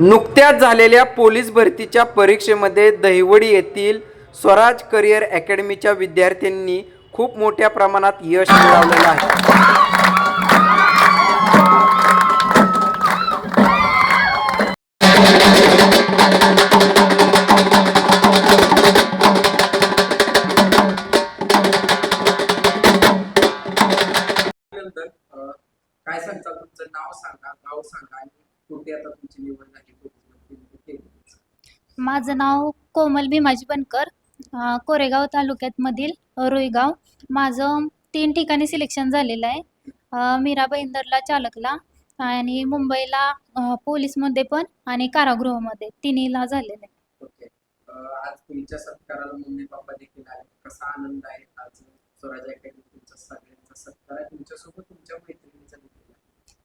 नुकत्याच झालेल्या पोलीस भरतीच्या परीक्षेमध्ये दहिवडी येथील स्वराज करिअर अकॅडमीच्या विद्यार्थ्यांनी खूप मोठ्या प्रमाणात यश मिळवलेलं आहे. काय सांगता, तुमचं नाव सांगा, गाव सांगा आणि कुठे आता तुमची निवड झाली? माझं नाव कोमल भीमाजी बनकर, कोरेगाव तालुक्यामधील रुईगाव. माझं 3 ठिकाणी सिलेक्शन झालेलं आहे. मीरा भाईंदरला चालकला आणि मुंबईला पोलीसमध्ये पण आणि कारागृहामध्ये तिन्हीला झालेलं आहे. ओके. आज तुमच्या सत्काराला मम्मी पप्पा देखील आले, कसा आनंद आहे आज? स्वराज अकॅडमी तुमचा सगळ्यांचा सत्कार आहे, तुमच्यासोबत तुमच्या मैत्रिणीचा देखील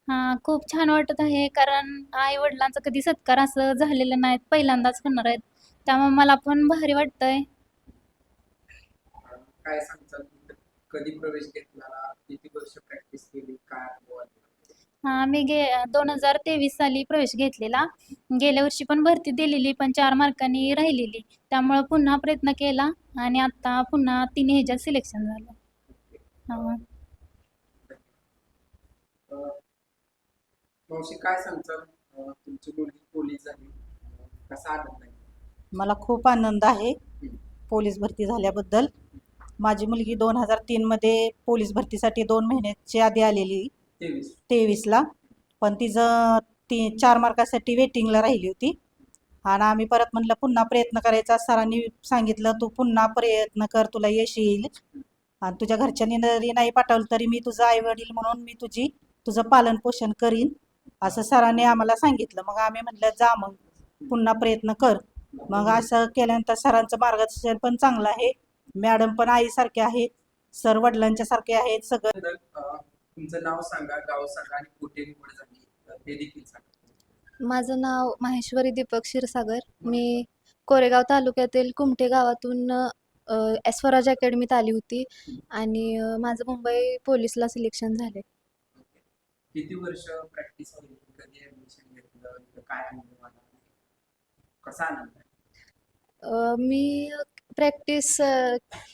आहे. खूप छान वाटत आहे, कारण आई वडिलांचा कधी सत्कार असं झालेलं नाही, पहिल्यांदाच करणार आहेत. त्यामुळे मला पण भारी वाटतंय. काय सांगता, कधी प्रवेश घेतला, किती वर्ष प्रॅक्टिस केली, काय अनुभव आला? मी 2023 साली प्रवेश घेतलेला. गेल्या वर्षी पण भरती दिलेली, पण 4 मार्कांनी राहिलेली. त्यामुळं पुन्हा प्रयत्न केला आणि आता पुन्हा 3 ह्याच्यात सिलेक्शन झालं. हां. मावशी काय सांगता, तुमची मुलगी पोलीस झाली, कसा आनंद आहे? मला खूप आनंद आहे पोलीस भरती झाल्याबद्दल. माझी मुलगी 2003 मध्ये पोलीस भरतीसाठी 2 महिन्याची आधी आलेली 23ला, पण तिचं 4 मार्कासाठी वेटिंगला राहिली होती. आणि आम्ही परत म्हटलं पुन्हा प्रयत्न करायचा. सरांनी सांगितलं तू पुन्हा प्रयत्न कर, तुला यश येईल. आणि तुझ्या घरच्यांनी जरी नाही पाठवलं तरी मी तुझं आईवडील म्हणून मी तुझं पालन पोषण करीन, असं सरांनी आम्हाला सांगितलं. मग आम्ही म्हटलं जा मग पुन्हा प्रयत्न कर. मग असं केल्यानंतर सरांचं मार्गदर्शन पण चांगलं आहे. मॅडम पण आईसारखे आहेत, सर वडिलांच्या सारखे आहेत. सगळं. तुमचं नाव सांगा, गाव सांगा आणि कुठे निवड झाली ते देखील सांगा. माझं नाव माहेश्वरी दीपक क्षीरसागर. मी कोरेगाव तालुक्यातील कुमठे गावातून स्वराज अकॅडमीत आली होती आणि माझं मुंबई पोलीसला सिलेक्शन झाले. किती वर्ष प्रॅक्टिस केली, कधी ऍडमिशन घेतलं, काय अनुभव आला, कसा आनंद आहे? मी प्रॅक्टिस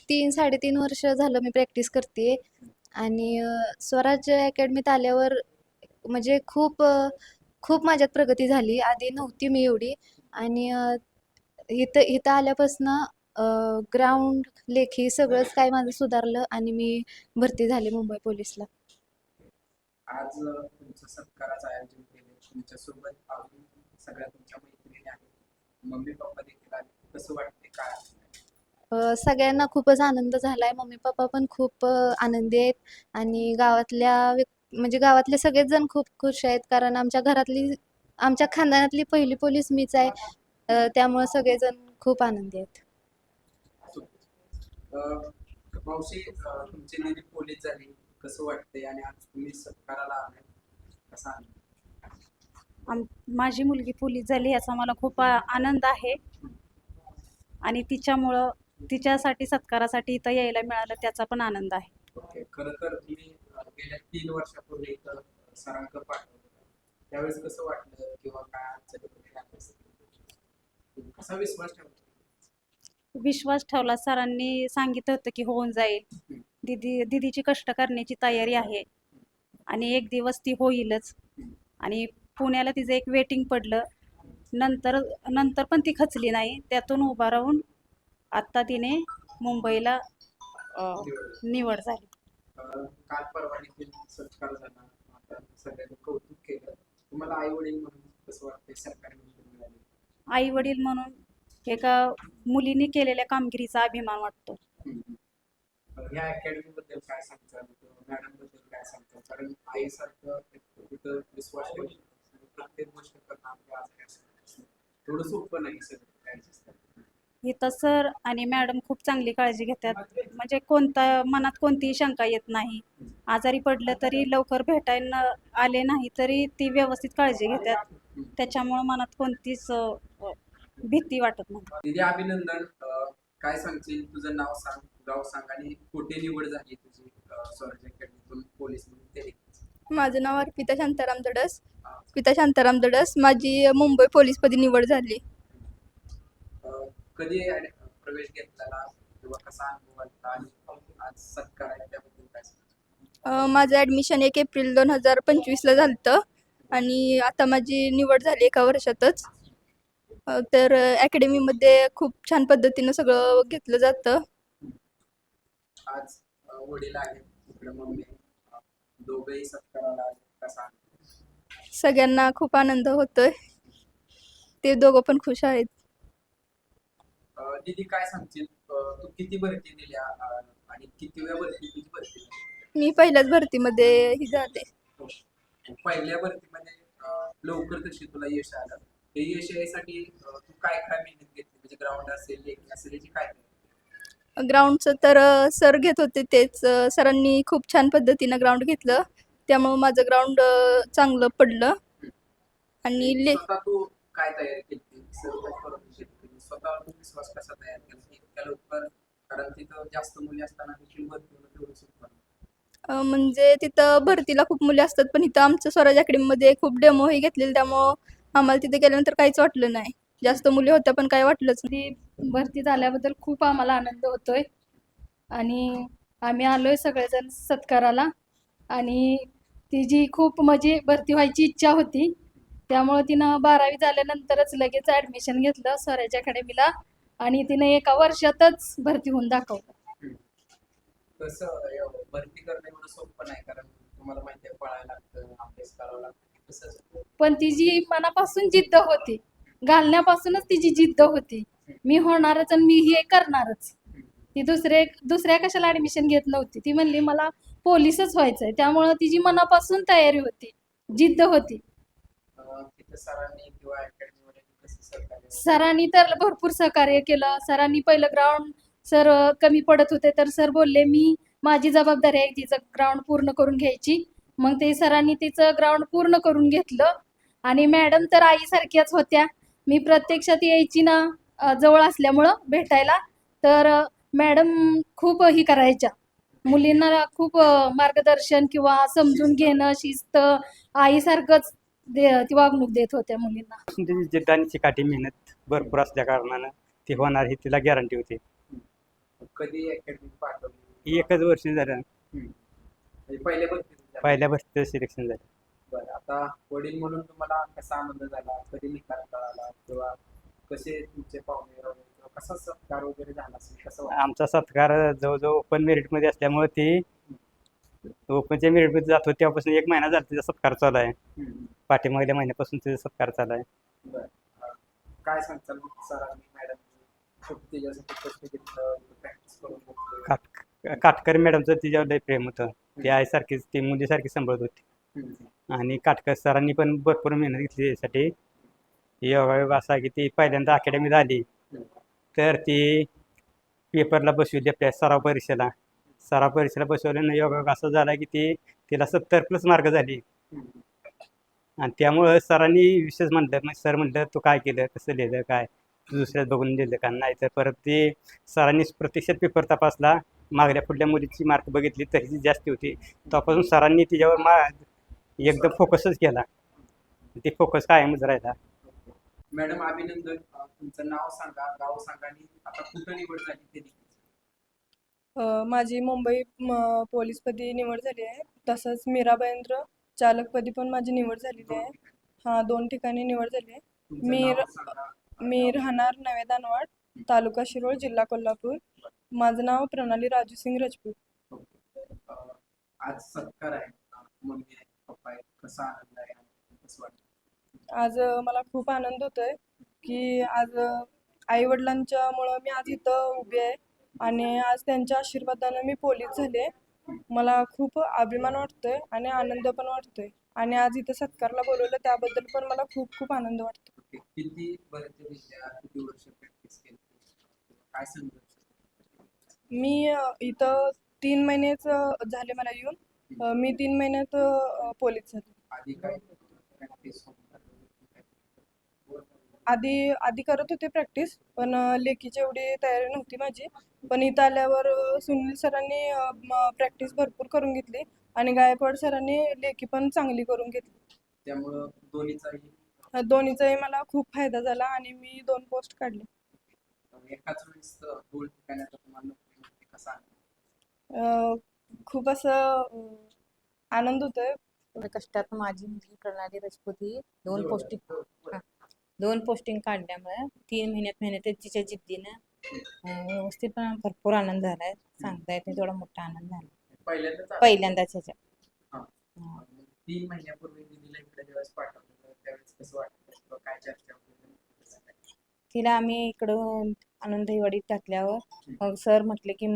3-3.5 वर्ष झालं मी प्रॅक्टिस करते आणि स्वराज अकॅडमीत आल्यावर म्हणजे खूप माझ्यात प्रगती झाली. आधी नव्हती मी एवढी आणि इथं इथं आल्यापासनं ग्राउंड लेखी सगळंच काय माझं सुधारलं आणि मी भरती झाले मुंबई पोलीसला. आज तुमचं सत्काराचं आयोजन केलं, तुमच्यासोबत अजून सगळ्या तुमच्या मैत्रिणी आहेत, मम्मी पप्पा देखील आले, कसं वाटते, काय? सगळ्यांना खूपच आनंद झाला आहे. मम्मी पप्पा पण खूप आनंदी आहेत आणि म्हणजे गावातले सगळेच जण खूप खुश आहेत, कारण आमच्या खानदानातली पहिली पोलीस मीच आहे. त्यामुळे सगळेजण खूप आनंदी आहेत. मावशी, तुमची मुलगी पोलीस झाली, कसं वाटतंय आणि आज तुम्ही सत्काराला आलाय, कसा आनंद? माझी मुलगी पोलीस झाली याचा मला खूप आनंद आहे. आणि तिच्यासाठी सत्कारासाठी इथं यायला मिळालं त्याचा पण आनंद आहे. ओके. खरं तर तुम्ही गेल्या 3 वर्षापूर्वी इथं सरांक पाठवलं, त्यावेळेस कसं वाटलं किंवा काय अडचणी कसा विश्वास ठेवला? विश्वास ठेवला. सरांनी सांगितलं होतं की होऊन जाईल. दीदीची कष्ट करण्याची तयारी आहे आणि एक दिवस ती होईलच. आणि पुण्याला तिचं एक वेटिंग पडलं. नंतर पण ती खचली नाही. त्यातून उभा राहून आत्ता तिने मुंबईला निवड झाली. काल परवा देखील सत्कार झाला, आता सगळ्यांनी कौतुक केलं. तुम्हाला आई वडील म्हणून कसं वाटतंय, सरकारी नोकरी मिळाली? आई वडील म्हणून एका मुलीने केलेल्या कामगिरीचा अभिमान वाटतो. या अकॅडमी बद्दल काय सांगता, मॅडम बद्दल काय सांगता? कारण आईसारखं कुठं विश्वास ठेवून प्रत्येक गोष्ट करणं आपल्या थोडं सोपं नाही सर. इथं सर आणि मॅडम खूप चांगली काळजी घेतात. म्हणजे मनात कोणतीही शंका येत नाही. आजारी पडलं तरी लवकर भेटायला आले नाही तरी ती व्यवस्थित काळजी घेतात. त्याच्यामुळे मनात कोणतीच भीती वाटत नाही. दीदी, अभिनंदन. काय सांगशील, तुझं नाव सांग, गाव सांग आणि कुठे निवड झाली तुझी स्वराज अकॅडमीतून पोलीस म्हणून ते? माझं नाव अर्पिता शांताराम दडस. माझी मुंबई पोलीसपदी निवड झाली. कधी प्रवेश घेतलेला किंवा कसा अनुभव आला आणि आज सत्कार आहे त्याबद्दल काय सांगता? माझं ॲडमिशन 1 एप्रिल 2025ला झालं होतं आणि आता माझी निवड झाली एका वर्षातच. तर अकॅडमीमध्ये खूप छान पद्धतीनं सगळं घेतलं जातं. आज वडील आहेत इकडे मम्मी दोघेही सत्काराला आले. कसा अनुभव? सगळ्यांना खूप आनंद होतोय. ते दोघं पण खुश आहेत. दीदी काय सांगशील तू किती भरती दिल्या आणि किती वेळा तुझी भरती झाली? मी पहिल्याच भरतीमध्ये ही झाले. पहिल्या भरतीमध्ये लवकर तशी तुला यश आलं. हे यश यासाठी तू काय काय मेहनत घेतली म्हणजे ग्राउंड असेल लेखी असेल याची काय केलं? ग्राउंडचं तर सर घेत होते तेच. सरांनी खूप छान पद्धतीनं ग्राउंड घेतलं, त्यामुळं माझं ग्राउंड चांगलं पडलं. आणि स्वतः तू काय तयारी केली स्वतःवर तू विश्वास कसा तयार केला इतक्या लवकर कारण तिथं जास्त मुली असताना देखील भरती होणं तेवढं सोपं नाही. म्हणजे तिथं भरतीला खूप मुली असतात, पण इथं आमचं स्वराज अकॅडमीमध्ये खूप डेमोही घेतलेले, त्यामुळं आम्हाला तिथे गेल्यानंतर काहीच वाटलं नाही. जास्त मुली होत्या पण काही वाटलंच नाही. ती भरती झाल्याबद्दल खूप आम्हाला आनंद होतोय आणि आम्ही आलोय सगळेजण सत्काराला. आणि तिची खूप म्हणजे भरती व्हायची इच्छा होती, त्यामुळं तिनं 12वी झाल्यानंतरच लगेच ॲडमिशन घेतलं स्वराज अकॅडमीला आणि तिनं एका वर्षातच भरती होऊन दाखवलं. कसं भरती करणं एवढं सोपं नाही कारण तुम्हाला माहिती आहे पळायला लागतं अभ्यास करावा लागतो तसंच. पण तिची मनापासून जिद्द होती, घालण्यापासूनच तिची जिद्द होती. मी होणारच आणि मी हे करणारच. ती दुसऱ्या कशाला ॲडमिशन घेत नव्हती. ती म्हणली मला पोलीसच व्हायचंय, त्यामुळं तिची मनापासून तयारी होती, जिद्द होती. तिथं सरांनी किंवा अकॅडमीमध्ये कसं सहकार्य? सरांनी तर भरपूर सहकार्य केलं. सरांनी पहिलं ग्राउंड सर कमी पडत होते तर सर बोलले मी माझी जबाबदारी आहे तिचं ग्राउंड पूर्ण करून घ्यायची. मग ते सरांनी तिचं ग्राउंड पूर्ण करून घेतलं. आणि मॅडम तर आईसारख्याच होत्या. मी प्रत्यक्षात यायची ना जवळ असल्यामुळं भेटायला, तर मॅडम खूप ही करायच्या. मुलींना खूप मार्गदर्शन किंवा समजून घेणं, शिस्त आईसारखंच ती वागणूक देत होत्या मुलींना. त्याची जिद्द आणि चिकाटी मेहनत भरपूर असल्या कारणानं ती होणार ही तिला गॅरंटी होती. कधी अकॅडमी पाठवली? ही एकच वर्ष झालं म्हणजे पहिल्या भरतीत पहिल्या बसचं सिलेक्शन झालं. बरं आता वडील म्हणून तुम्हाला कसा आनंद झाला कधी निकाल कळाला किंवा कसे तुमचे पाहुणे वगैरे किंवा कसा सत्कार वगैरे झाला असेल कसं वाटलं? आमचा सत्कार जवळजवळ ओपन मेरिटमध्ये असल्यामुळे ती ओपनच्या मेरिटमध्ये जात होती तेव्हापासून 1 महिना झाला तिचा सत्कार चालू आहे. पाठीमागल्या महिन्यापासून तिचा सत्कार चालू आहे. बरं काय सांगताल सरांनी मॅडम खूप तिच्यासाठी कष्ट घेतलं प्रॅक्टिस करून घेतली? काटकर मॅडमचं तिच्यावर लय प्रेम होतं. ती आईसारखीच ती मुलीसारखी सांभाळत होती. आणि काटकर सरांनी पण भरपूर मेहनत घेतली यासाठी. योगायोग असा की ती पहिल्यांदा अकॅडमीत आली तर ती पेपरला बसवली आपल्या सराव परीक्षेला बसवल्यानं योगायोग असा झाला की तिला 70+ मार्क झाली. आणि त्यामुळं सरांनी विशेष म्हणलं मग सर म्हणलं तू काय केलं कसं लिहिलं काय तू दुसऱ्यात बघून लिहिलं का नाही. तर परत ते सरांनी प्रत्यक्षात पेपर तपासला मागल्या पुढल्या मुलीची मार्क बघितली तर ही जास्त होती. तेव्हापासून सरांनी तिच्यावर एकदम फोकसच केला. ते फोकस कायमच राहिला. मॅडम अभिनंदन. तुमचं नाव सांगा गाव सांगा आणि आता कुठं निवड झाली ते देखील. माझी मुंबई पोलीसपदी निवड झाली आहे. तसंच मीरा बेंद्र चालकपदी पण माझी निवड झालेली आहे. 2 ठिकाणी निवड झाली आहे. मी राहणार नवे दानवाड, तालुका शिरोळ, जिल्हा कोल्हापूर. माझं नाव प्रणाली राजू सिंग राजपूत. आज सत्कार आहे मम्मी आहे पप्पा आहे कसा आनंद आहे आणि कसं वाटतं? आज मला खूप आनंद होतोय की आज आईवडिलांच्यामुळं मी आज इथं उभी आहे आणि आज त्यांच्या आशीर्वादानं मी पोलीस झाले. मला खूप अभिमान वाटतोय आणि आनंद पण वाटतोय. आणि आज इथं सत्कारला बोलवलं त्याबद्दल पण मला खूप खूप आनंद वाटतो. किती भरती दिल्या किती वर्ष प्रॅक्टिस केली काय सांगू? मी इथं 3 महिनेच झाले मला येऊन. मी 3 महिन्यात पोलीस झाले. आधी काय प्रॅक्टिस आधी आधी करत होते प्रॅक्टिस, पण लेखीची एवढी तयारी नव्हती माझी. पण इथं आल्यावर सुनील सरांनी प्रॅक्टिस भरपूर करून घेतली आणि गायकवाड सरांनी लेखी पण चांगली करून घेतली. त्यामुळं दोन्हीचाही दोन्हीचाही मला खूप फायदा झाला आणि मी 2 पोस्ट काढले. एकाच वेळेस दोन ठिकाणाचा तुम्हाला नोकरी मिळते, कसा आहे? अ, खूप असं आनंद होतोय. कष्टात माझी मुलगी प्रणाली राजपूती बरोबर. दोन पोस्टिंग काढल्यामुळे 3 महिन्यात मेहनत तिच्या जिद्दीनं व्यवस्थितपणे भरपूर आनंद झालाय. सांगता येत नाही तेवढा मोठा आनंद झाला पहिल्यांदाच ह्याच्या. हा. मग 3 महिन्यापूर्वी दिदीला इकडे ज्यावेळेस पाठवलं त्यावेळेस कसं वाटतं किंवा काय चर्चा होती? तिला आम्ही इकडं आनंदवाडीत टाकल्यावर मग सर म्हटले की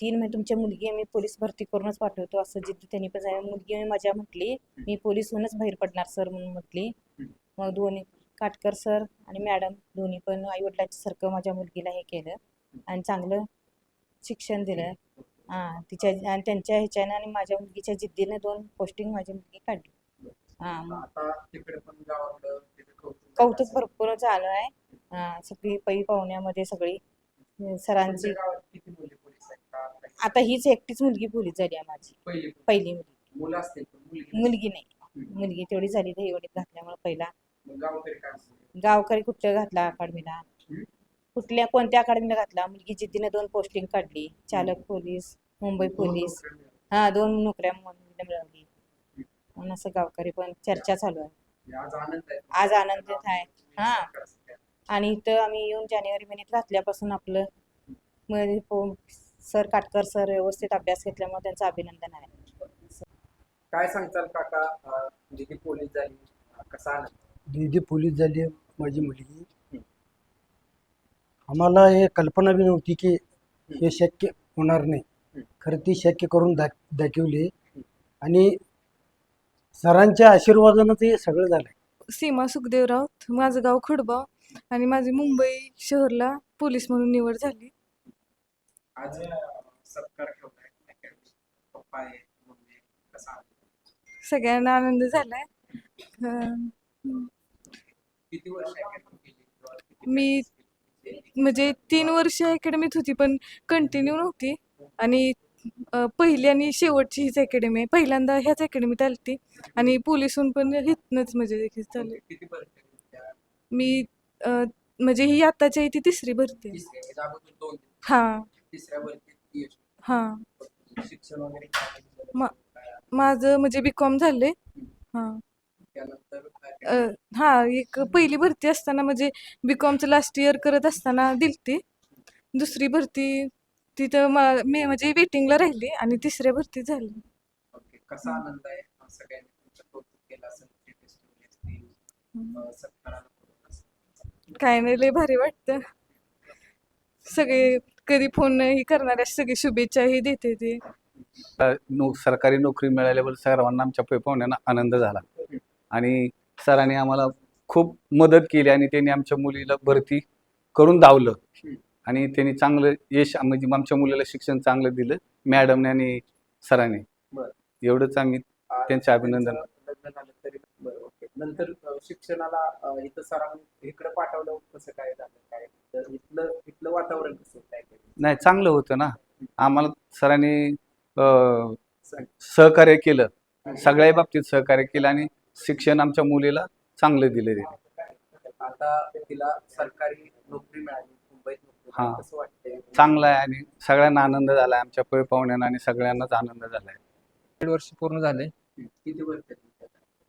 3 महिने तुमच्या मुलगी आम्ही पोलीस भरती करूनच पाठवतो, असं जिद्द त्यांनी पण सांगितलं. मुलगी मी माझ्या म्हटली मी पोलीस होऊनच बाहेर पडणार सर म्हणून म्हटली. मग दोन्ही काटकर सर आणि मॅडम दोन्ही पण आईवडिलांच्या सारखं माझ्या मुलगीला हे केलं आणि चांगलं शिक्षण दिलं. तिच्या आणि त्यांच्या ह्याच्यानं आणि माझ्या मुलगीच्या जिद्दीनं 2 पोस्टिंग माझी मुलगी काढली. आता तिकडे पण गावाकडं तिथे कौतुक भरपूर चालू आहे. सगळी पै पाहुण्यामध्ये सगळी सरांची. तुमच्या गावात किती मुली पोलीस आहेत का? आता हीच एकटीच मुलगी पोलीस झाली आहे माझी, पहिली मुलगी. मुलं असतील पण मुलगी मुलगी नाही, मुलगी तेवढी झाली दहीवडीत घातल्यामुळे पहिला. मग गावकरी काय असतं? गावकरी कुठल्या घातला अकॅडमीला, कोणत्या अकॅडमीला घातला. मुलगी जिद्दीने 2 पोस्टिंग काढली, चालक पोलीस, मुंबई पोलीस. 2 नोकऱ्या मुलीला मिळवली म्हणून असं गावकरी पण चर्चा चालू आहे. आज आनंद आहे. आज आनंद आहे. आणि इथं आम्ही येऊन जानेवारी महिन्यात घातल्यापासून आपलं सर काटकर सर व्यवस्थित अभ्यास घेतल्यामुळे त्यांचं अभिनंदन आहे. काय सांगताल काका, दिदी पोलीस झाली, कसा आनंद? दीदी पोलीस झाली माझी मुलगी. आम्हाला हे कल्पना बी नव्हती की हे शक्य होणार नाही. खरं ती शक्य करून दाखवली आणि सरांच्या आशीर्वादानं ते सगळं झालंय. सीमा सुखदेव राऊत, माझं गाव खडगाव आणि माझी मुंबई शहरला पोलीस म्हणून निवड झाली. आज सत्कार ठेवलाय अकॅडमी, पप्पा आहे, मम्मी आहे, कसा आनंद? सगळ्यांना आनंद झालाय. किती वर्ष अकॅडमी केली किंवा किती मी practice केली? म्हणजे 3 वर्ष अकॅडमीत होती पण कंटिन्यू नव्हती आणि पहिली आणि शेवटची हीच अकॅडमी आहे. पहिल्यांदा ह्याच अकॅडमीत आलती आणि पोलिसून पण हितनंच म्हणजे चालू. किती भरती त्या? मी म्हणजे ही आताच्या इथे 3री भरती आहे. तिसऱ्या, याच्या अगोदर 2 हां तिसऱ्या भरतीत यश. हां. शिक्षण वगैरे काय झालं? मा- माझं म्हणजे BCom झालंय. हां. त्यानंतर हां, एक पहिली भरती असताना म्हणजे BComचं लास्ट इयर करत असताना दिलती. 2री भरती तिथं मी म्हणजे वेटिंगला राहिली आणि 3ऱ्या भरती झाली. ओके, कसा आनंद आहे? सगळ्यांनी तुमचं कौतुक केलं असेल, status ठेवले असतील, सत्काराला बोलवलं असेल. काय नाही, लय भारी वाटतं. सगळे कधी फोन ही करणारे सगळे शुभेच्छाही देते ते. सरकारी नोकरी मिळाल्याबद्दल सर्वांना आमच्या पाहुण्यांना आनंद झाला आणि सरांनी आम्हाला खूप मदत केली आणि त्यांनी आमच्या मुलीला भरती करून दावलं आणि त्यांनी चांगलं यश म्हणजे आमच्या मुलीला शिक्षण चांगलं दिलं मॅडमने आणि सरांनी. एवढंच आम्ही त्यांचे अभिनंदन. लग्न झालं तरी बरं, ओके. नंतर शिक्षणाला इथं सरांनी इकडे पाठवलं, कसं काय झालं, काय तर इथलं वातावरण कसं काय? नाही, चांगलं होतं ना. आम्हाला सरांनी सहकार्य केलं, सगळ्या बाबतीत सहकार्य केलं आणि शिक्षण आमच्या मुलीला चांगलं दिलं त्यांनी. आता तिला सरकारी नोकरी मिळाली मुंबईत नोकरी, हां. कसं वाटतंय? चांगलं आहे आणि सगळ्यांना आनंद झाला आहे. आमच्या पाहुण्यांना आणि सगळ्यांनाच आनंद झाला आहे. 1.5 वर्ष पूर्ण झाले. किती भरती?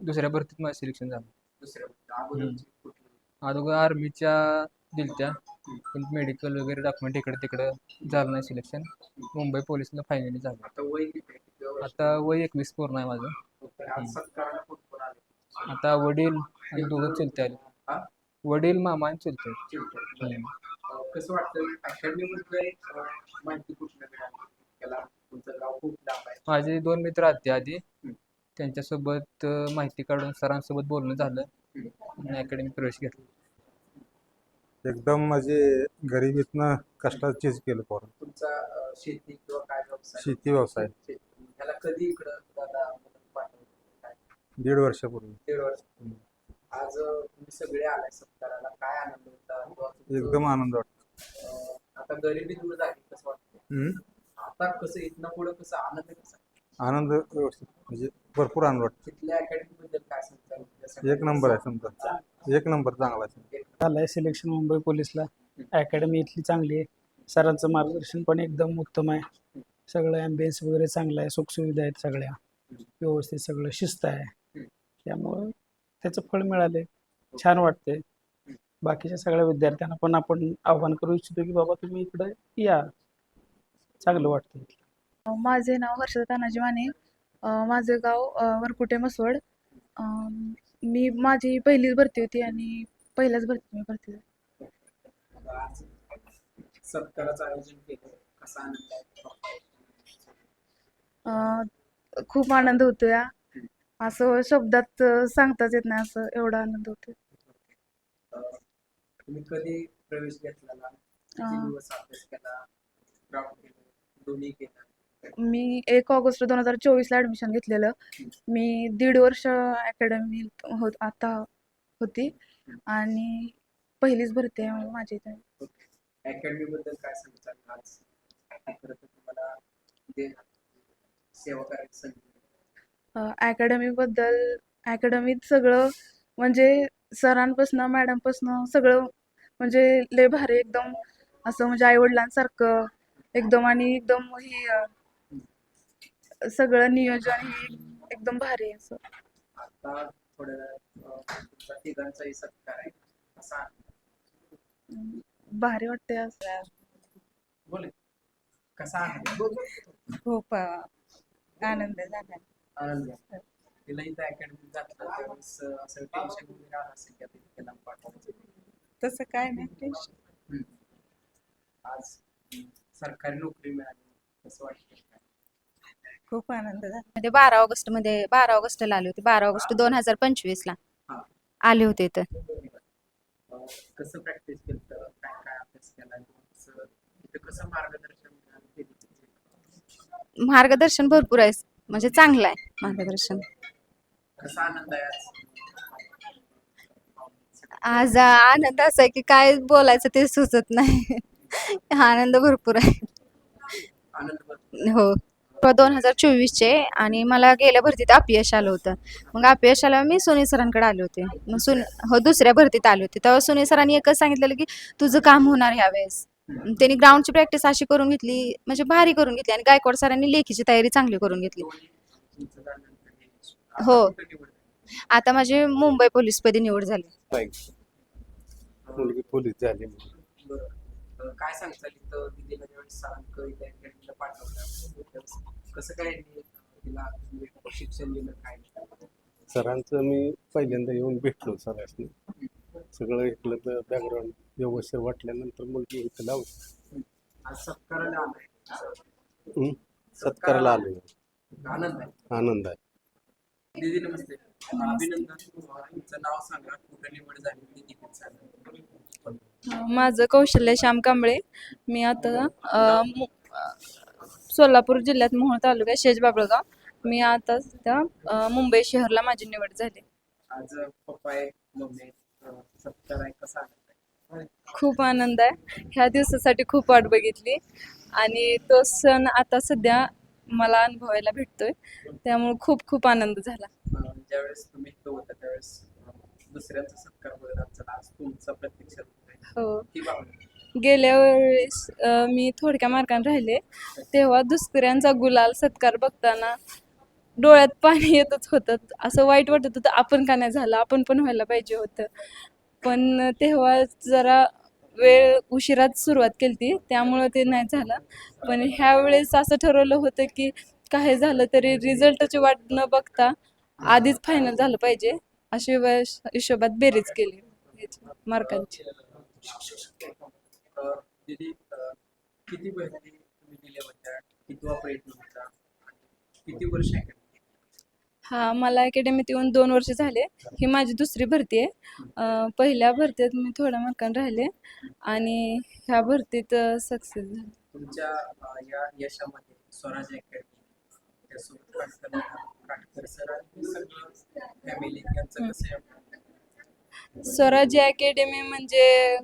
दुसऱ्या भरतीत माझं सिलेक्शन झालं. दुसऱ्या अगोदरची कुठली? अगोदर आर्मीच्या दिलत्या पण मेडिकल वगैरे डॉक्युमेंट इकडे तिकडं झालं नाही सिलेक्शन. मुंबई पोलिसला फायनली झालं. आता वय किती आहे? किती वर्ष? आता वय 21 पूर्ण आहे माझं. ओके. आज सत्काराला कोण कोण आले? आता वडील आणि दोघं चुलते आले. हा? वडील, मामा आणि चुलते. चिंतन. कसं वाटतं अकॅडमी बद्दल माहिती कुठलं मिळाली? त्याला तुमचं गाव खूप लांब आहे. माझे 2 मित्र आले आधी, त्यांच्यासोबत माहिती काढून सरांसोबत बोलणं झालं आणि अकॅडमी प्रवेश घेतला. एकदम म्हणजे गरिबीतनं कष्टाचीच केलं पोरं. तुमचा शेती किंवा काय व्यवसाय? शेती व्यवसाय. ह्याला कधी इकडं दादा पाठवलं? काय 1.5 वर्षापूर्वी. 1.5 वर्ष. आज तुम्ही सगळे आलाय सत्काराला, काय आनंद होता किंवा तुमचं, एकदम आनंद वाटतो. आता गरिबी दूर झाली कसं वाटतं? हम्म. आता कसं इथनं पुढं कसं आनंद कसा? आनंद व्यवस्थित म्हणजे भरपूर आनंद वाटतो. तिथल्या अकॅडमी बद्दल काय सांगता? एक नंबर आहे समजा, एक नंबर चांगला आहे. झालंय सिलेक्शन मुंबई पोलीसला. अकॅडमी इथली चांगली आहे. सरांचं मार्गदर्शन पण एकदम उत्तम आहे. सगळं ॲम्बियन्स वगैरे चांगलं आहे. सुखसुविधा आहेत सगळ्या व्यवस्थित, सगळं शिस्त आहे. त्यामुळं त्याचं फळ मिळाले, छान वाटते. बाकीच्या सगळ्या विद्यार्थ्यांना पण आपण आव्हान करू इच्छितो की बाबा तुम्ही इकडं या, चांगलं वाटतं. माझे नाव हर्षदा तानाजी माने. माझं गाव वरकुटे मसवड. माझी पहिलीच भरती होती आणि पहिल्याच मी भरती झाली. आज सत्काराचं आयोजन केलं, कसा आनंद आहे? खूप आनंद होतो या, असं शब्दात सांगताच येत नाही, असं एवढा आनंद होतो. तुम्ही कधी प्रवेश घेतलेला, किती दिवस अभ्यास केला, ग्राउंड केलं, दोन्ही केलं? मी 1 ऑगस्ट 2024ला ॲडमिशन घेतलेलं. मी 1.5 वर्ष अकॅडमी आता होती आणि पहिलीच भरती आहे माझी इथे. अकॅडमी बद्दल काय सांगताल? आज खरं तर तुम्हाला सेवा करायची संधी. अकॅडमीत सगळं म्हणजे सरांपासून मॅडमपासून सगळं म्हणजे लय भारी, एकदम असं म्हणजे आईवडिलांसारखं एकदम, आणि एकदम ही सगळं नियोजन ही एकदम भारी आहे. असं आता थोडं तुमचा तिघांचाही सत्कार आहे, कसा भारी वाटते असं. बोले कसा आहे? खूप आनंद झाला. आनंद आहे. तिला इथं अकॅडमीत जातलं त्यावेळेस असं टेन्शन वगैरे आलं असेल की आता त्याला पाठवायचं? तसं काय नाही टेन्शन. आज सरकारी नोकरी मिळाली, कसं वाटतं? खूप आनंद झाला. मध्ये 12 ऑगस्टला आले होते. 12 ऑगस्ट 2025ला आले होते तर. कसं प्रॅक्टिस केलं, काय काय अभ्यास केला, कसं मार्गदर्शन भरपूर आहे, म्हणजे चांगलं आहे मार्गदर्शन. कसा आनंद आहे आज आनंद असा आहे की काय बोलायचं ते सुचत नाही. आनंद भरपूर आहे. हो. 2024चे आणि मला गेल्या भरतीत अपयश आलं होतं. मग अपयश आल्यावर मी सुनील सरांकडे आले होते. मग दुसऱ्या भरतीत आले होते तेव्हा सुनील सरांनी एकच सांगितलेलं की तुझं काम होणार ह्यावेळेस. त्यांनी ग्राउंडची प्रॅक्टिस अशी करून घेतली, म्हणजे भारी करून घेतली, आणि गायकवाड सरांनी लेखीची तयारी चांगली करून घेतली. हो, आता माझी मुंबई पोलीसपदी निवड झाली. मुलगी पोलीस झाली. काय सांगता इथं दिदीला ज्यावेळेस सरांक इथे अकॅडमीला पाठवलं, कसं काय तिला शिक्षण दिलं, काय? सरांचं मी पहिल्यांदा येऊन भेटलो सरांनी. सगळं ऐकलं तर बॅकग्राऊंड व्यवस्थित वाटल्यानंतर मुलगी इथं लावली. आज सत्काराला आलाय. सत्काराला आलोय. आनंद आहे. आनंद आहे. दीदी नमस्ते. अभिनंदन. तुमचं नाव सांगा, कुठं निवड झाली, किती सांगा. माझं कौशल्य श्याम कांबळे. मी आता सोलापूर जिल्ह्यात मोहोळ तालुक्यात शेज बाबळगाव. मी आता सध्या मुंबई शहरला माझी निवड झाली. आज पप्पा आहे, मम्मी सत्कार आहे, कसा आनंद आहे? खूप आनंद आहे. ह्या दिवसासाठी खूप वाट बघितली आणि तो सण आता सध्या मला अनुभवायला भेटतोय, त्यामुळे खूप खूप आनंद झाला. ज्यावेळेस तुम्ही इथं होता त्यावेळेस दुसऱ्यांचा सत्कार बघत आमचा, आज तुमचा प्रत्यक्ष हो, गेल्या वेळेस मी थोडक्या मार्काने राहिले, तेव्हा दुसऱ्यांचा गुलाल सत्कार बघताना डोळ्यात पाणी येतच होतं. असं वाईट वाटत होतं, आपण का नाही झालं, आपण पण व्हायला पाहिजे होतं. पण तेव्हा जरा वेळ उशिरात सुरुवात केली ती, त्यामुळं ते नाही झालं. पण ह्या वेळेस असं ठरवलं होतं की काय झालं तरी रिझल्टची वाट न बघता आधीच फायनल झालं पाहिजे, अशी हिशोबात बेरीज केली मार्कांची. दीदी किती भरती तुम्ही दिल्या होत्या, कितवा प्रयत्न होता, किती वर्ष आहे? हा, मला अकॅडमीत येऊन 2 वर्ष झाले. ही माझी दुसरी भरती आहे. पहिल्या भरतीत मी थोड्या मार्काने राहिले आणि ह्या भरतीत सक्सेस झाले. तुमच्या या यशामध्ये स्वराज अकॅडमी, त्यासोबत काटकर सर आणि सगळं फॅमिली यांचं कसं आहे? स्वराज्य अकॅडमी म्हणजे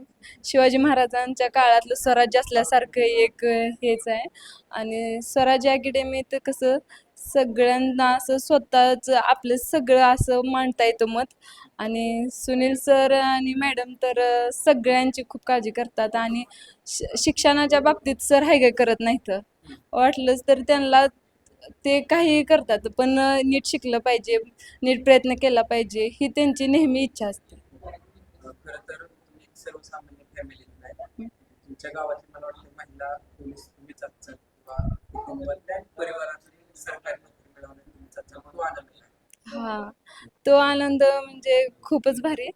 शिवाजी महाराजांच्या काळातलं स्वराज्य असल्यासारखं एक हेच आहे. आणि स्वराज्य अकॅडमीत कसं सगळ्यांना असं स्वतःच आपलं सगळं असं मांडता येतं मत. आणि सुनील सर आणि मॅडम तर सगळ्यांची खूप काळजी करतात. आणि शिक्षणाच्या बाबतीत सर हाय काय करत नाहीत. वाटलंच तर त्यांना ते काही करतात, पण नीट शिकलं पाहिजे, नीट प्रयत्न केला पाहिजे ही त्यांची नेहमी इच्छा असते. खरं तर तुम्ही एक सर्वसामान्य फॅमिलीतला आहे. तुमच्या गावातली मला वाटतं महिला पोलीस तुम्हीच आहात किंवा कुटुंबातल्या परिवारातली सरकारी नोकरी मिळवण्यात तुमचा तो आनंद आहे. हा, तो आनंद म्हणजे खूपच भारी.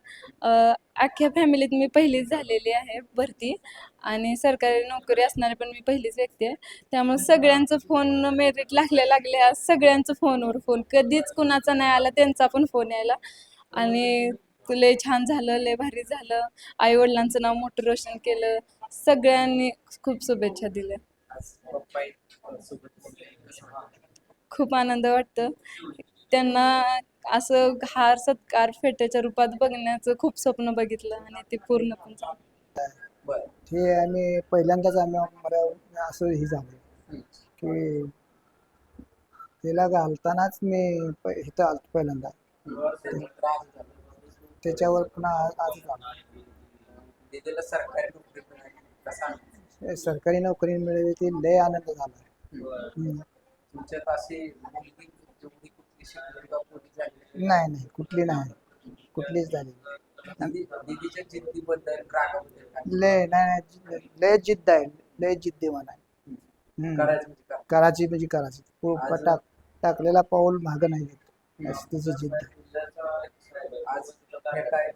अख्ख्या फॅमिलीत मी पहिलीच झालेली आहे भरती आणि सरकारी नोकरी असणारी पण मी पहिलीच व्यक्ती आहे. त्यामुळे सगळ्यांचं फोन मेरिट लागल्या सगळ्यांचं फोनवर फोन, कधीच कुणाचा नाही आला त्यांचा पण फोन यायला. आणि लय छान झालं, लय भारी झालं, आई वडिलांचं नाव मोठं रोशन केलं, सगळ्यांनी खूप शुभेच्छा दिल्या. आज पप्पा सोबत बोलले कसं वाटतं? खूप आनंद वाटतं. त्यांना असं हार सत्कार फेट्याच्या रूपात बघण्याचं खूप स्वप्न बघितलं आणि ते पूर्ण पण झालं. बरं. ते आम्ही पहिल्यांदाच मला असं हे झालं की तिला घालतानाच मी इथं आलो पहिल्यांदा. त्याच्यावर पुन्हा आज झालं. दिदीला सरकारी नोकरी मिळाली कसा सरकारी नोकरी मिळाली ती लय आनंद झाला. तुमच्यात अशी मुलगी जेवढी कुठली शिकली किंवा पोलीस झाली नाही कुठली नाही, कुठलीच झाली दीदीच्या जिद्दीबद्दल रागाबद्दल काय? लय जिद्द आहे, लय जिद्दीवान आहे. करायचं म्हणजे काय? करायची म्हणजे करायची. टाकलेला पाऊल मागं नाही घेत, अशी तिची जिद्द आहे. आज भेटाय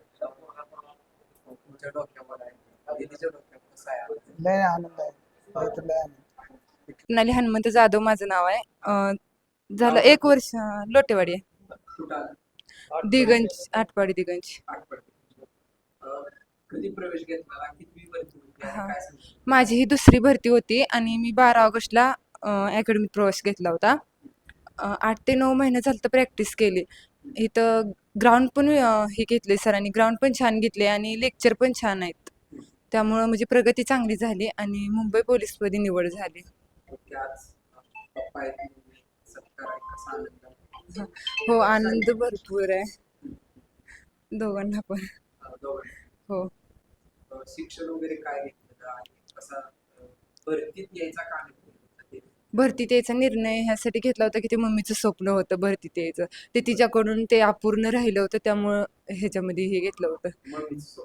तुमच्या डोक्यावर आहे, दीदीच्या डोक्यावर कसं आहे? लय आनंद आहे, लय आनंद. नाली हनुमंत जाधव माझं नाव आहे. झालं 1 वर्ष लोटेवाडी आहे. कुठं आलं? दिगंज, आटपाडी दिगंज. कधी प्रवेश घेतला, कितवी भरती होती आणि काय सांगता? माझी ही 2री भरती होती आणि मी 12 ऑगस्टला अकॅडमीत प्रवेश घेतला होता. 8 ते 9 महिने झालं तर प्रॅक्टिस केली. इथं ग्राउंड पण हे घेतले सरांनी, ग्राउंड पण छान घेतले आणि लेक्चर पण छान आहेत. त्यामुळं म्हणजे प्रगती चांगली झाली आणि मुंबई पोलीसमध्ये निवड झाली. आज पप्पा आहेत तुम्ही, सत्कार आहे, कसा आनंद आहे? हो, आनंद भरपूर आहे दोघांना पण. हो. शिक्षण वगैरे काय घेतलं आणि कसा भरतीत यायचा का नाही? भरतीत यायचा निर्णय ह्यासाठी घेतला होता की ते मम्मीचं स्वप्न होतं भरतीत यायचं. ते तिच्याकडून ते अपूर्ण राहिलं होतं, त्यामुळं ह्याच्यामध्ये हे घेतलं होतं.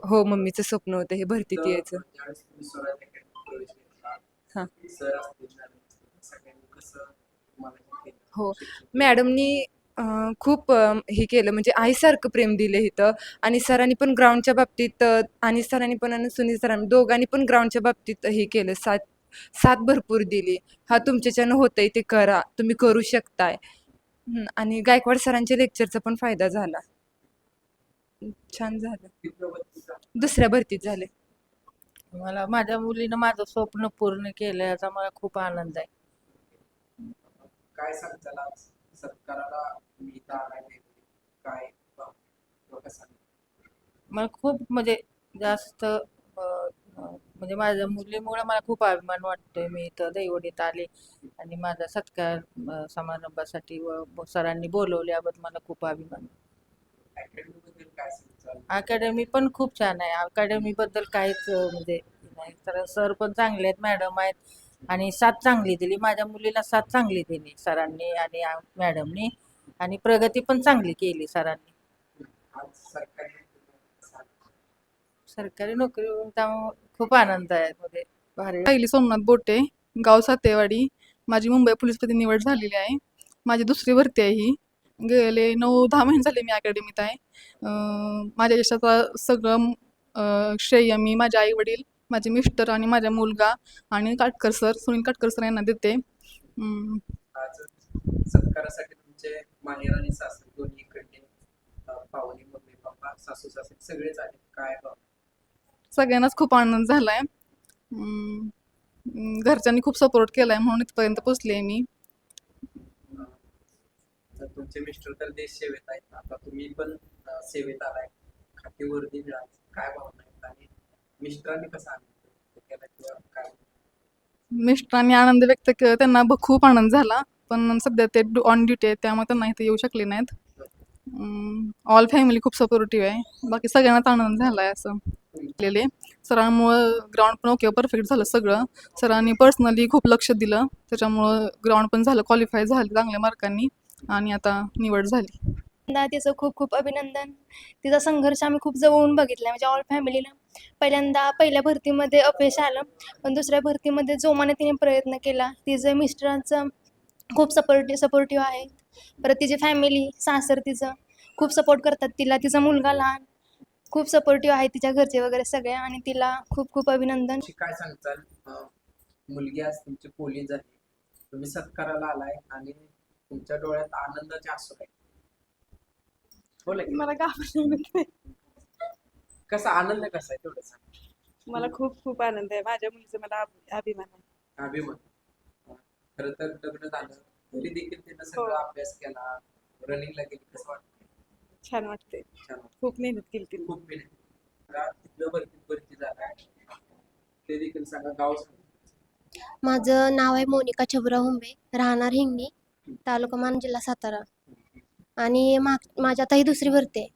हो, मम्मीचं स्वप्न होतं हे भरतीत यायचं. ज्यावेळेस तुम्ही स्वराज अकॅडमीत प्रवेश घेतला, हां. सर असतील सगळ्यांनी कसं तुम्हाला हे केलं? हो, मॅडमनी खूप हे केलं म्हणजे आईसारखं प्रेम दिलं इथं. आणि सरांनी पण ग्राउंडच्या बाबतीत आणि सरांनी पण आणि सुनील सरांनी दोघांनी पण ग्राउंडच्या बाबतीत हे केलं, साथ भरपूर दिली. हा तुमच्याच्यानं होतंय ते करा, तुम्ही करू शकताय. आणि गायकवाड सरांच्या लेक्चरचा पण फायदा झाला. छान झालं. 2ऱ्या भरतीत झाले. मला माझ्या मुलीनं माझं स्वप्न पूर्ण केलं याचा मला खूप आनंद आहे. काय सांगताल आज सत्काराला तुम्ही इथं आलाय, काय कसं? मला खूप म्हणजे जास्त म्हणजे माझ्या मुलीमुळे मला खूप अभिमान वाटतोय. मी इथं दैवडीत आले आणि माझा सत्कार समारंभासाठी व सरांनी बोलवल्याबद्दल मला खूप अभिमान. अकॅडमीबद्दल काय सांगताल? अकॅडमी पण खूप छान आहे. अकॅडमीबद्दल काहीच म्हणजे नाही. सर पण चांगले आहेत, मॅडम आहेत आणि साथ चांगली दिली. माझ्या मुलीला साथ चांगली दिली सरांनी आणि मॅडमनी आणि प्रगती पण चांगली केली सरांनी. आज सरकारी नोकरी त्यामुळे खूप आनंद आहे. मध्ये भारी. पहिली सोमनाथ बोटे, गाव सातेवाडी. माझी मुंबई पोलीसमध्ये निवड झालेली आहे. माझी 2री भरती आहे ही. गेले 9-10 महिने झाले मी अकॅडमीत आहे. माझ्या यशाचं सगळं श्रेय मी माझे आई वडील, माझे मिस्टर आणि माझा मुलगा आणि काटकर सर, सुनील काटकर सर यांना देते. आज सत्कारासाठी तुमचे माहेर आणि सासर दोन्ही इकडे पाहुणे, मम्मी पप्पा, सासू सासरे सगळेच आहेत. काय सगळ्यांनाच खूप आनंद झालाय. घरच्यांनी खूप सपोर्ट केलाय म्हणून इथपर्यंत पोचले मी. तुमचे मिस्टर तर देश सेवेत आहेत, आता तुम्ही पण सेवेत आलाय, ती वर्दी मिळाली, काय भावना आहेत आणि मिस्टरांनी कसा आनंद केला किंवा काय? मिस्टरांनी आनंद व्यक्त केला, त्यांना खूप आनंद झाला, पण सध्या ते ऑन ड्युटी आहेत त्यामुळे त्यांना इथे येऊ शकले नाहीत. ऑल फॅमिली खूप सपोर्टिव्ह आहे, बाकी सगळ्यांनाच आनंद झाला आहे असं केलेले. सरांमुळं ग्राउंड पण ओके परफेक्ट झालं सगळं. सरांनी पर्सनली खूप लक्ष दिलं, त्याच्यामुळं ग्राउंड पण झालं, क्वालिफाय झालं चांगल्या मार्कांनी आणि आता निवड झाली. तिचं खूप खूप अभिनंदन. तिचा संघर्ष आम्ही खूप जवळून बघितला म्हणजे ऑल फॅमिलीला. पहिल्या भरतीमध्ये अपयश आलं, पण दुसऱ्या भरतीमध्ये जोमाने तिने प्रयत्न केला. तिचं मिस्टरांचं खूप सपोर्टिव्ह आहे. परत तिची फॅमिली, सासर तिचं खूप सपोर्ट करतात तिला. तिचा मुलगा लहान खूप सपोर्टिव्ह आहे, तिच्या घरचे वगैरे सगळे, आणि तिला खूप खूप अभिनंदन. काय सांगताल? मुलगी आज तुमची पोलीस झाली, तुम्ही सत्काराला आलाय आणि तुमच्या डोळ्यात आनंदाचे अश्रू आहे. बोला की. मला घाबरलं. कसा आनंद कसा आहे तेवढं सांग. मला खूप खूप आनंद आहे. माझ्या मुलीचा मला अभिमान आहे. अभिमान. खरं तर लग्न झालं तरी देखील तिनं सगळा अभ्यास केला, रनिंगला गेली, कसं वाटतं? छान वाटते. खूप मेहनत केली तिने. खूप मेहनत. तिथलं भरती झालाय ते देखील सांगा, गाव सांगा. माझं नाव आहे मोनिका छबराव हुंबे, राहणार हिंगणी, तालुका मान, जिल्हा सातारा. आणि माझी आता ही दुसरी भरती आहे.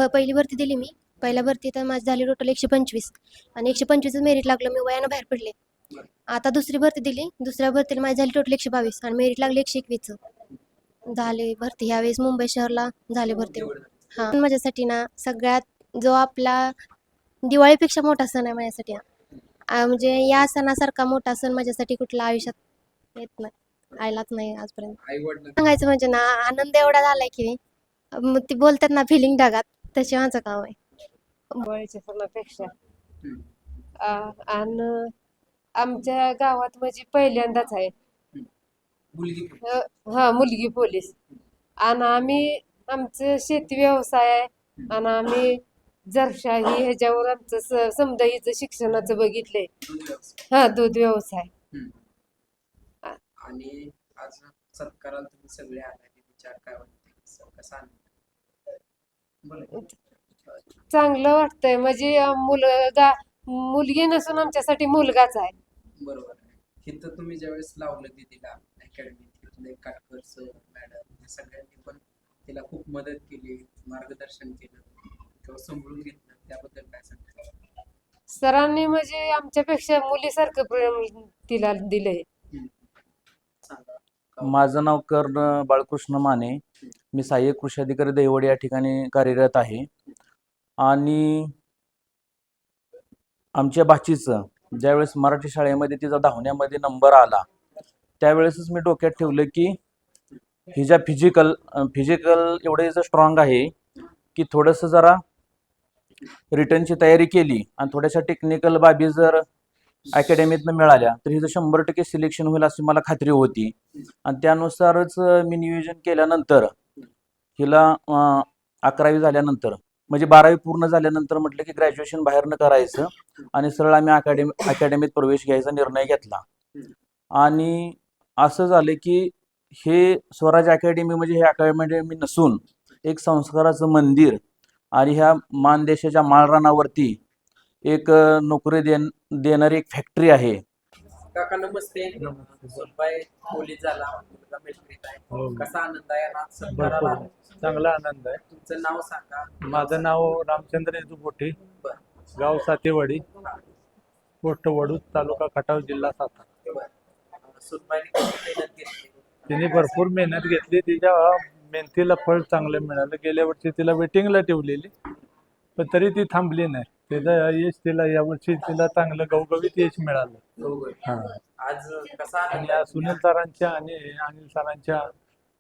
पहिली भरती दिली मी. पहिल्या भरतीत माझी झाली टोटल 125 आणि 125 मेरिट लागलं, मी वयानं बाहेर पडले. आता दुसरी भरती दिली, दुसऱ्या भरतीला माझी झाली टोटल 122 आणि मेरिट लागले 121 झाले भरती. ह्यावेळेस मुंबई शहरला झाले भरती. हां, माझ्यासाठी ना सगळ्यात जो आपला दिवाळीपेक्षा मोठा सण आहे माझ्यासाठी म्हणजे या सणासारखा मोठा सण माझ्यासाठी कुठला आयुष्यात येत नाही, आयलाच नाही आजपर्यंत. सांगायचं म्हणजे ना आनंद एवढा झालाय की ती बोलतात ना फिलिंग ढगात, तसे माझं काम आहे. दिवाळीच्या सणापेक्षा आणि आमच्या गावात म्हणजे पहिल्यांदाच आहे मुलगी पोलीस. आणि आम्ही आमचं शेती व्यवसाय आहे आणि आम्ही जरशाही ह्याच्यावर आमचं समजा हिचं शिक्षणाचं बघितलंय. दूध व्यवसाय. आणि आज सत्काराला तुम्ही सगळे आलाय, विचार काय वाटते, कसा आनंद? बोला. चांगलं वाटतंय म्हणजे मुलगी नसून आमच्यासाठी मुलगाच आहे. बरोबर आहे. इथं तुम्ही ज्यावेळेस लावलं दिदीला अकॅडमी, तिथले काटकर सर, मॅडम सगळ्यांनी पण तिला खूप मदत केली, मार्गदर्शन केलं किंवा समजून घेतलं, त्याबद्दल काय सांगता? सरांनी म्हणजे आमच्यापेक्षा मुलीसारखं प्रेम तिला दिलंय. माझं नाव कर्ण बाळकृष्ण माने, मी सहाय्यक कृषी अधिकारी दहिवडी या ठिकाणी कार्यरत आहे. आणि आमच्या बाचीचं ज्यावेळेस मराठी शाळेमध्ये तिचा धावण्यामध्ये नंबर आला, त्यावेळेसच मी डोक्यात ठेवलं की हिच्या फिजिकल एवढं हिचं स्ट्रॉंग आहे की थोडंसं जरा रिटर्नची तयारी केली आणि थोड्याशा टेक्निकल बाबी जर अकॅडमीतनं मिळाल्या तर हिचं 100% सिलेक्शन होईल अशी मला खात्री होती. आणि त्यानुसारच मी नियोजन केल्यानंतर हिला 11वी झाल्यानंतर म्हणजे 12वी पूर्ण झाल्यानंतर म्हटलं की ग्रॅज्युएशन बाहेरनं करायचं आणि सरळ आम्ही अकॅडमीत प्रवेश घ्यायचा निर्णय घेतला. आणि असं झालं की हे स्वराज अकॅडमी म्हणजे हे अकॅडमी नसून एक संस्काराचं मंदिर आणि ह्या मानदेशाच्या माळरानावरती एक नोकरी देणारी एक फॅक्टरी आहे. काका नमस्ते. सुनबाई पोलीस झाला, मुलगा मिलिटरीत आहे, कसा आनंद आहे? आज सत्काराला चांगला आनंद आहे. तुमचं नाव सांगा. माझं नाव रामचंद्र येजूपोटे, गाव सातेवाडी, पोस्ट वडूज, तालुका खटाव, जिल्हा सातारा. सुनबाईने किती मेहनत घेतली? तिने भरपूर मेहनत घेतली, तिच्या मेहनतीला फळ चांगलं मिळालं. गेल्या वर्षी तिला वेटिंगला ठेवलेली पण तरी ती थांबली नाही. त्याचं यश तिला यावर्षी तिला चांगलं गवगवीत यश मिळालं. हा, आज कसा आणि या सुनील सरांच्या आणि अनिल सरांच्या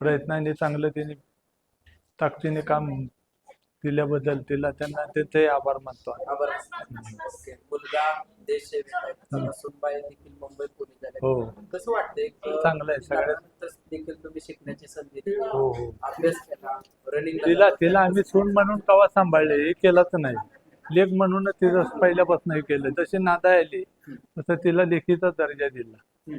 प्रयत्नाने चांगलं तिने ताकदीने काम दिल्याबद्दल त्यांना त्याचे आभार मानतो. मुलगा देश सेवेत आहे, सुनबाई देखील मुंबई पोलीस झाले. हो, कसं वाटतंय? चांगलं आहे. सगळ्यात देखील तुम्ही शिकण्याची संधी दिली, हो हो अभ्यास केला, रनिंग तिला आम्ही सून म्हणून कवा सांभाळले, हे केलंच नाही. लेख म्हणूनच तिचं पहिल्यापासून हे केलं. जशी नादा आली तसं तिला लेखीचा दर्जा दिला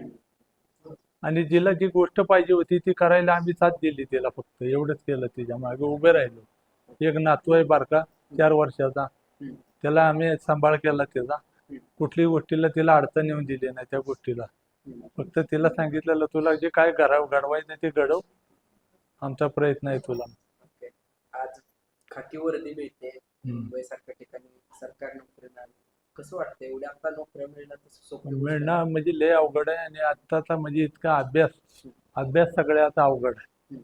आणि जिला जी गोष्ट पाहिजे होती ती करायला आम्ही साथ दिली तिला. फक्त एवढंच केलं, तिच्या मागे उभे राहिलो. एक नातू आहे बारका, 4 वर्षाचा. त्याला आम्ही सांभाळ केला त्याचा. कुठल्याही गोष्टीला तिला अडचण येऊन दिली नाही त्या गोष्टीला. फक्त तिला सांगितलेलं तुला जे काय घडवायचं ते घडव, आमचा प्रयत्न आहे तुला. आज खाकी वर्दी मिळते मुंबईसारख्या ठिकाणी, सरकारी नोकरी मिळाली, कसं वाटतं? एवढ्या आता नोकऱ्या मिळणं तसं सोपं मिळणं म्हणजे लय अवघड आहे आणि आत्ताचा म्हणजे इतका अभ्यास सगळ्यात अवघड आहे.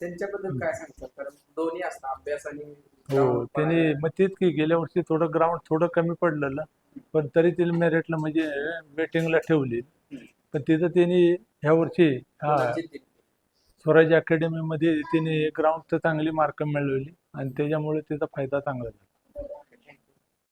त्यांच्याबद्दल काय सांगतात? कारण दोन्ही असतात, अभ्यास आणि हो त्याने मग तेच की गेल्या वर्षी ग्राउंड थोडं कमी पडलेलं, पण तरी तिला मेरिटला म्हणजे वेटिंगला ठेवली. पण तिथं त्यांनी ह्या वर्षी स्वराज अकॅडमीमध्ये तिने ग्राउंड तर चांगली मार्क मिळवली आणि त्याच्यामुळे तिचा फायदा चांगला झाला.